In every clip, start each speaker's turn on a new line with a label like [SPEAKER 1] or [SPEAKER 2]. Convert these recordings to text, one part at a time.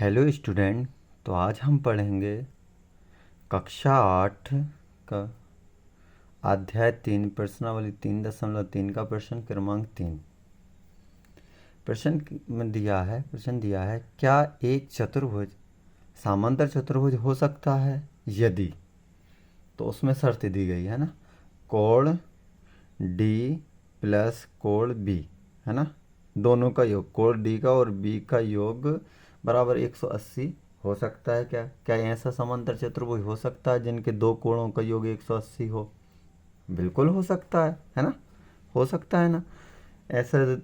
[SPEAKER 1] Hello student. तो आज हम पढ़ेंगे कक्षा 8 का अध्याय 3 प्रश्नावली 3.3 का प्रश्न क्रमांक 3। प्रश्न दिया है क्या एक चतुर्भुज समांतर चतुर्भुज हो सकता है? यदि, तो उसमें शर्त दी गई है ना, कोण डी प्लस कोण बी, है ना, दोनों का योग, कोण डी का और बी का योग बराबर 180 हो सकता है। क्या ऐसा समांतर चतुर्भुज हो सकता है जिनके दो कोणों का योग 180 हो? बिल्कुल हो सकता है ना, हो सकता है ना। ऐसा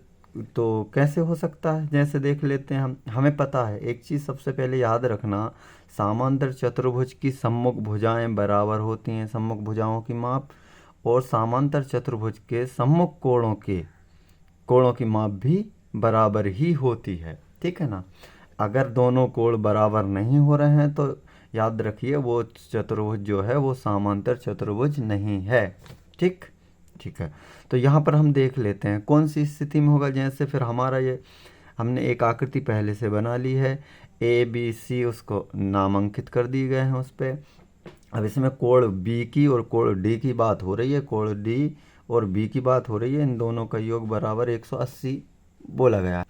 [SPEAKER 1] तो कैसे हो सकता है, जैसे देख लेते हैं हम। हमें पता है एक चीज़, सबसे पहले याद रखना, समांतर चतुर्भुज की सम्मुख भुजाएं बराबर होती हैं, सम्मुख भुजाओं की माप, और समांतर चतुर्भुज के सम्मुख कोणों की माप भी बराबर ही होती है, ठीक है ना। अगर दोनों कोण बराबर नहीं हो रहे हैं तो याद रखिए वो चतुर्भुज जो है वो समांतर चतुर्भुज नहीं है। ठीक ठीक है। तो यहाँ पर हम देख लेते हैं कौन सी स्थिति में होगा। जैसे फिर हमारा ये, हमने एक आकृति पहले से बना ली है, ए बी सी, उसको नामांकित कर दिए गए हैं उस पर। अब इसमें कोण बी की और कोण डी की बात हो रही है, कोण डी और बी की बात हो रही है, इन दोनों का योग बराबर 180 बोला गया है।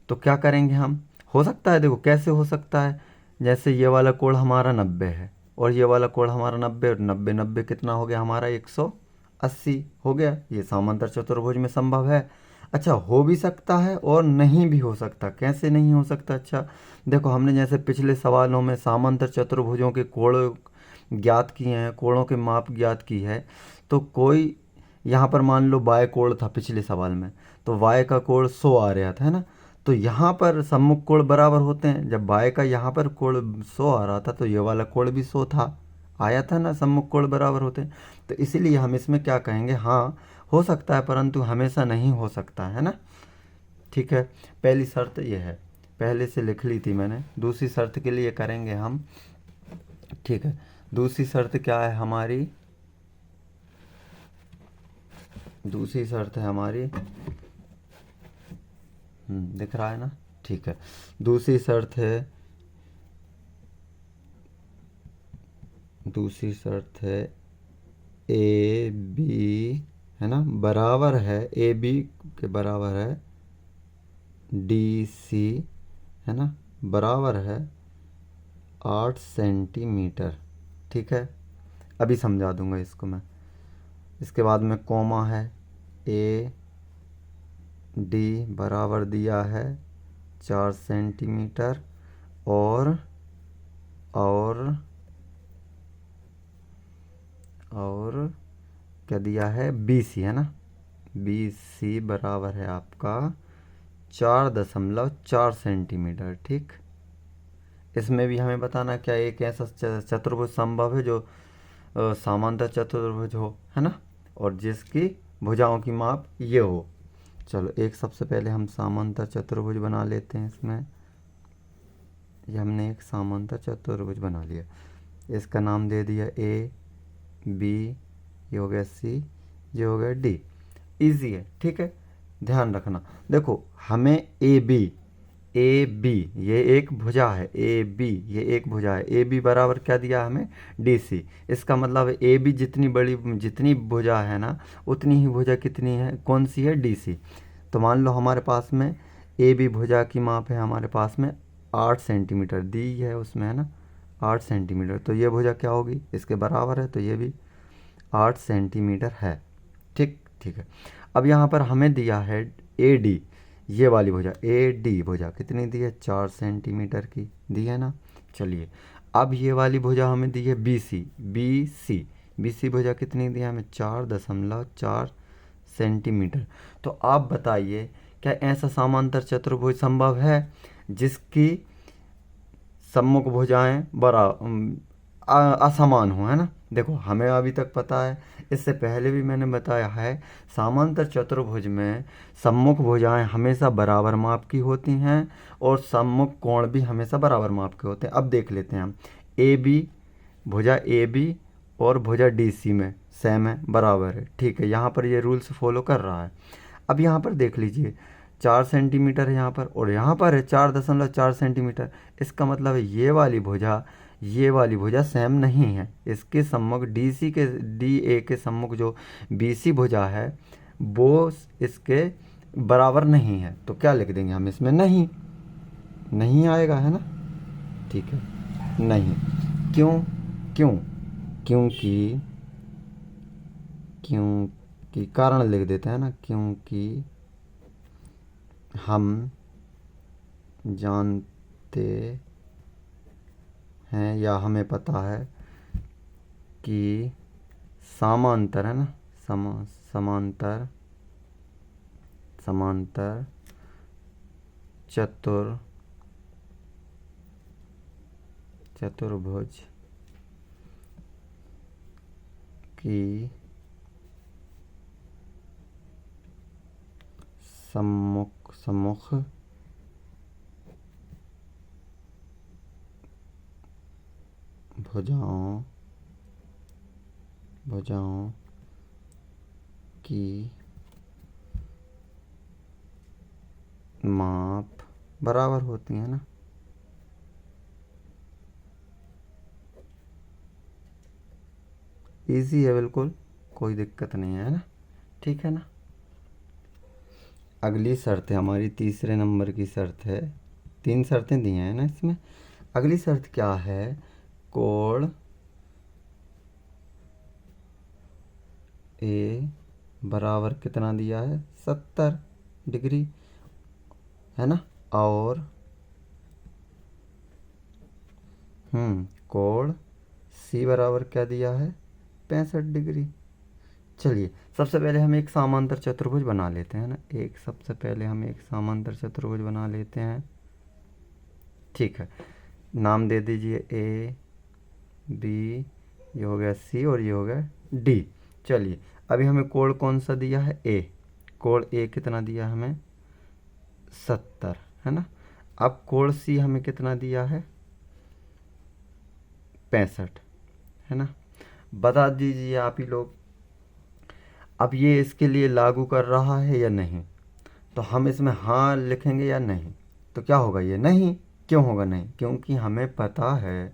[SPEAKER 1] तो क्या करेंगे हम? हो सकता है, देखो कैसे हो सकता है। जैसे ये वाला कोण हमारा 90 है और ये वाला कोण हमारा 90, और 90 90 कितना हो गया हमारा 180 हो गया। ये समांतर चतुर्भुज में संभव है। अच्छा, हो भी सकता है और नहीं भी हो सकता। कैसे नहीं हो सकता? अच्छा देखो, हमने जैसे पिछले सवालों में समांतर चतुर्भुजों के कोण ज्ञात किए हैं, कोणों के माप ज्ञात की है। तो कोई यहाँ पर मान लो बाय कोण था पिछले सवाल में, तो वाय का कोण 100 आ रहा था, है ना। तो यहाँ पर सम्मुख कोण बराबर होते हैं। जब बाय का यहाँ पर कोण 100 आ रहा था तो ये वाला कोण भी 100 था, आया था ना, सम्मुख कोण बराबर होते हैं। तो इसीलिए हम इसमें क्या कहेंगे, हाँ हो सकता है परंतु हमेशा नहीं हो सकता, है ना। ठीक है, पहली शर्त ये है, पहले से लिख ली थी मैंने। दूसरी शर्त के लिए करेंगे हम, ठीक है। दूसरी शर्त क्या है हमारी? दूसरी शर्त है हमारी, दिख रहा है ना, ठीक है। दूसरी शर्त है, ए बी, है ना, बराबर है, ए बी के बराबर है डी सी, है ना, बराबर है 8 सेंटीमीटर। ठीक है, अभी समझा दूंगा इसको मैं। इसके बाद में कोमा है, ए डी बराबर दिया है 4 सेंटीमीटर, और क्या दिया है, बी सी, है ना, बी सी बराबर है आपका 4.4 सेंटीमीटर। ठीक, इसमें भी हमें बताना क्या एक ऐसा चतुर्भुज संभव है जो समांतर चतुर्भुज हो, है ना, और जिसकी भुजाओं की माप ये हो। चलो एक सबसे पहले हम समांतर चतुर्भुज बना लेते हैं। इसमें ये हमने एक समांतर चतुर्भुज बना लिया, इसका नाम दे दिया ए बी, ये हो गया सी, ये हो गया डी। इजी है, ठीक है। ध्यान रखना, देखो हमें ए बी ये एक भुजा है, ए बी ये एक भुजा है, ए बी बराबर क्या दिया हमें, डी सी। इसका मतलब है ए बी जितनी भुजा है ना, उतनी ही भुजा कितनी है, कौन सी है, डी सी। तो मान लो हमारे पास में ए बी भुजा की माप है हमारे पास में 8 सेंटीमीटर दी है उसमें, है ना, 8 सेंटीमीटर। तो ये भुजा क्या होगी, इसके बराबर है, तो ये भी 8 सेंटीमीटर है। ठीक ठीक है। अब यहाँ पर हमें दिया है ए डी, ये वाली भुजा ए डी भुजा कितनी दी है, 4 सेंटीमीटर की दी है ना। चलिए, अब ये वाली भुजा हमें दी है बी सी भुजा कितनी दी है हमें, 4.4 सेंटीमीटर। तो आप बताइए क्या ऐसा समांतर चतुर्भुज संभव है जिसकी सम्मुख भुजाएं असमान हो, है ना। देखो हमें अभी तक पता है, इससे पहले भी मैंने बताया है, समांतर चतुर्भुज में सम्मुख भुजाएं हमेशा बराबर माप की होती हैं और सम्मुख कोण भी हमेशा बराबर माप के होते हैं। अब देख लेते हैं हम, ए बी भुजा ए बी और भुजा डी सी में सेम है, बराबर है, ठीक है। यहाँ पर ये रूल्स फॉलो कर रहा है। अब यहाँ पर देख लीजिए, 4 सेंटीमीटर है यहाँ पर, और यहाँ पर है 4.4 सेंटीमीटर। इसका मतलब है ये वाली भुजा सेम नहीं है। इसके सम्मुख डी ए के सम्मुख जो बी सी भुजा है वो इसके बराबर नहीं है। तो क्या लिख देंगे हम इसमें? नहीं आएगा, है ना। ठीक है, नहीं। क्यों? क्योंकि कारण लिख देते हैं ना, क्योंकि हम जानते हैं या हमें पता है कि समांतर, है ना, समांतर चतुर्भुज की सम्मुख भुजाओं की माप बराबर होती है ना। इजी है बिल्कुल, कोई दिक्कत नहीं है ना। ठीक है ना। अगली शर्त है हमारी, तीसरे नंबर की शर्त है। 3 शर्तें दी हैं ना इसमें। अगली शर्त क्या है? कोण ए बराबर कितना दिया है? 70 डिग्री, है ना। और कोण सी बराबर क्या दिया है? 65 डिग्री। चलिए सबसे पहले हम एक समांतर चतुर्भुज बना लेते हैं ना। सबसे पहले हम एक समांतर चतुर्भुज बना लेते हैं। ठीक है, नाम दे दीजिए ए बी, ये हो गया सी और ये हो गया डी। चलिए अभी हमें कोण कौन सा दिया है? ए। कोण ए कितना दिया हमें? 70, है ना। अब कोण सी हमें कितना दिया है? 65, है ना। बता दीजिए आप ही लोग, अब ये इसके लिए लागू कर रहा है या नहीं? तो हम इसमें हाँ लिखेंगे या नहीं? तो क्या होगा? ये नहीं। क्यों होगा नहीं? क्योंकि हमें पता है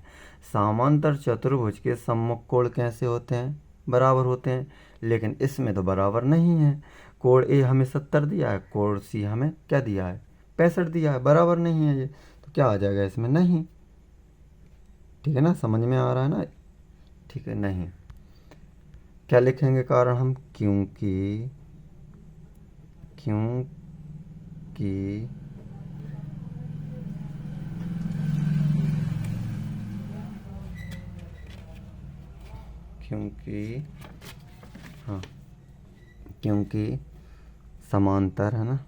[SPEAKER 1] समांतर चतुर्भुज के सम्मुख कोण कैसे होते हैं? बराबर होते हैं। लेकिन इसमें तो बराबर नहीं है। कोण ए हमें 70 दिया है, कोण सी हमें क्या दिया है? 65 दिया है, बराबर नहीं है ये। तो क्या आ जाएगा इसमें? नहीं। ठीक है ना, समझ में आ रहा है ना। ठीक है, नहीं। क्या लिखेंगे कारण हम? क्योंकि हाँ, क्योंकि समांतर, है ना,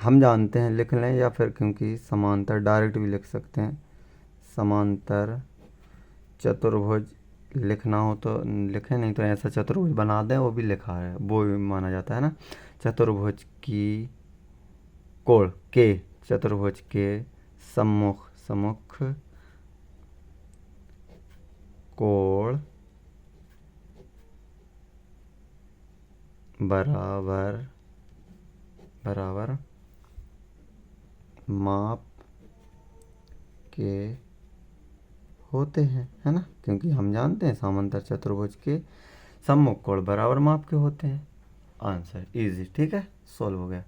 [SPEAKER 1] हम जानते हैं, लिख लें, या फिर क्योंकि समांतर डायरेक्ट भी लिख सकते हैं। समांतर चतुर्भुज लिखना हो तो लिखें, नहीं तो ऐसा चतुर्भुज बना दें, वो भी लिखा है, वो भी माना जाता है ना। चतुर्भुज की कोण के, चतुर्भुज के सम्मुख कोण बराबर माप के होते हैं, है ना। क्योंकि हम जानते हैं समांतर चतुर्भुज के सम्मुख कोण बराबर माप के होते हैं। Answer easy. ठीक है, सॉल्व हो गया।